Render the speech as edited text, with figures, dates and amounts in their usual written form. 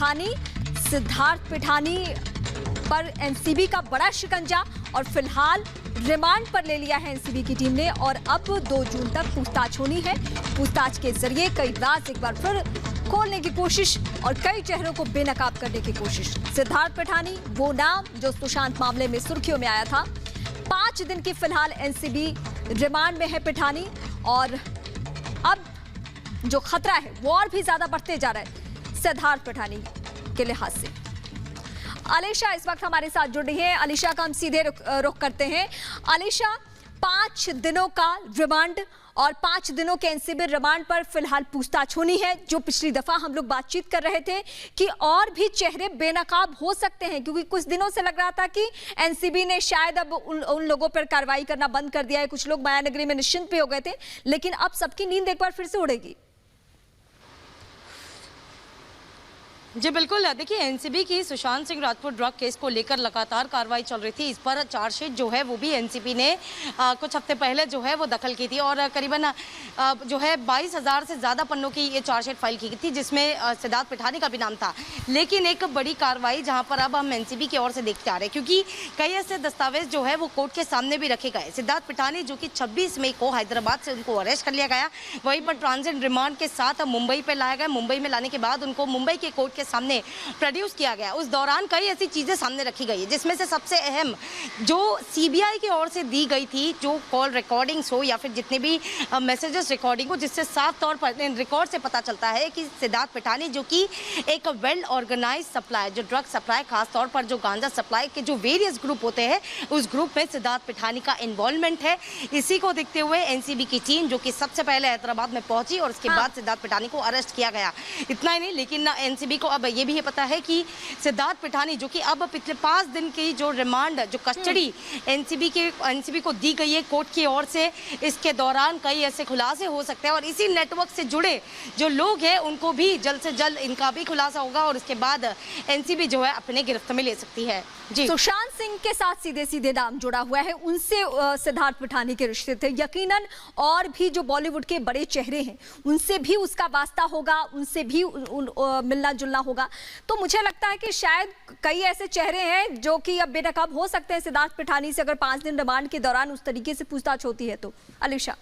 पिठानी, सिद्धार्थ पिठानी पर एनसीबी का बड़ा शिकंजा और फिलहाल रिमांड पर ले लिया है एनसीबी की टीम ने और अब 2 जून तक पूछताछ होनी है। पूछताछ के जरिए कई राज एक बार फिर खोलने की कोशिश और कई चेहरों को बेनकाब करने की कोशिश। सिद्धार्थ पिठानी वो नाम जो सुशांत मामले में सुर्खियों में आया था। 5 दिन की फिलहाल एनसीबी रिमांड में है पिठानी और अब जो खतरा है वो और भी ज्यादा बढ़ते जा रहा है सिद्धार्थ पिठानी के लिहाज से। अलीशा इस वक्त हमारे साथ जुड़ रही है। अलीशा का हम सीधे रुख करते हैं। अलीशा, 5 दिनों का रिमांड और 5 दिनों के एनसीबी रिमांड पर फिलहाल पूछताछ होनी है। जो पिछली दफा हम लोग बातचीत कर रहे थे कि और भी चेहरे बेनकाब हो सकते हैं, क्योंकि कुछ दिनों से लग रहा था कि एनसीबी ने शायद अब उन लोगों पर कार्रवाई करना बंद कर दिया है। कुछ लोग मायानगरी में निश्चिंत भी हो गए थे, लेकिन अब सबकी नींद एक बार फिर से उड़ेगी। जी बिल्कुल, देखिए एनसीबी की सुशांत सिंह राजपूत ड्रग केस को लेकर लगातार कार्रवाई चल रही थी। इस पर चार्जशीट जो है वो भी एनसीबी ने कुछ हफ्ते पहले जो है वो दखल की थी और करीबन जो है 22,000 से ज़्यादा पन्नों की ये चार्जशीट फाइल की थी, जिसमें सिद्धार्थ पिठानी का भी नाम था। लेकिन एक बड़ी कार्रवाई जहाँ पर अब हम एनसीबी की ओर से देखते आ रहे हैं, क्योंकि कई ऐसे दस्तावेज जो है वो कोर्ट के सामने भी रखे गए। सिद्धार्थ पिठानी जो कि 26 मई को हैदराबाद से उनको अरेस्ट कर लिया गया, वहीं पर ट्रांजिट रिमांड के साथ मुंबई पर लाया गया। मुंबई में लाने के बाद उनको मुंबई के कोर्ट सामने प्रोड्यूस किया गया। उस दौरान कई ऐसी चीजें सामने रखी गई है, जिसमें से सबसे अहम जो सीबीआई की ओर से दी गई थी, जो कॉल रिकॉर्डिंग्स हो या फिर जितने भी मैसेजेस रिकॉर्डिंग हो, जिससे साफ तौर पर रिकॉर्ड से पता चलता है कि सिद्धार्थ पिठानी जो कि एक वेल ऑर्गेनाइज सप्लाई, जो ड्रग सप्लाई, खास तौर पर जो गांजा सप्लाई के जो वेरियस ग्रुप होते हैं, उस ग्रुप में सिद्धार्थ पिठानी का इन्वॉल्वमेंट है। इसी को देखते हुए एनसीबी की टीम जो कि सबसे पहले हैदराबाद में पहुंची और उसके बाद सिद्धार्थ पिठानी को अरेस्ट किया गया। इतना ही नहीं, लेकिन एनसीबी को अब ये भी पता है कि सिद्धार्थ पिठानी जो कि अब पिछले 5 दिन की जो रिमांड, जो कस्टडी एनसीबी को दी गई है कोर्ट की ओर से, इसके दौरान कई ऐसे खुलासे हो सकते हैं और इसी नेटवर्क से जुड़े जो लोग हैं उनको भी जल्द से जल्द इनका भी खुलासा होगा और इसके बाद एनसीबी जो है अपने गिरफ्त में ले सकती है। जी, सुशांत सिंह के साथ सीधे सीधे नाम जुड़ा हुआ है, उनसे सिद्धार्थ पिठानी के रिश्ते थे। यकीनन और भी जो बॉलीवुड के बड़े चेहरे हैं उनसे भी उसका वास्ता होगा, उनसे भी मिलना जुलना होगा। तो मुझे लगता है कि शायद कई ऐसे चेहरे हैं जो कि अब बेनकाब हो सकते हैं सिद्धार्थ पिठानी से, अगर 5 दिन रिमांड के दौरान उस तरीके से पूछताछ होती है तो। अलीशा।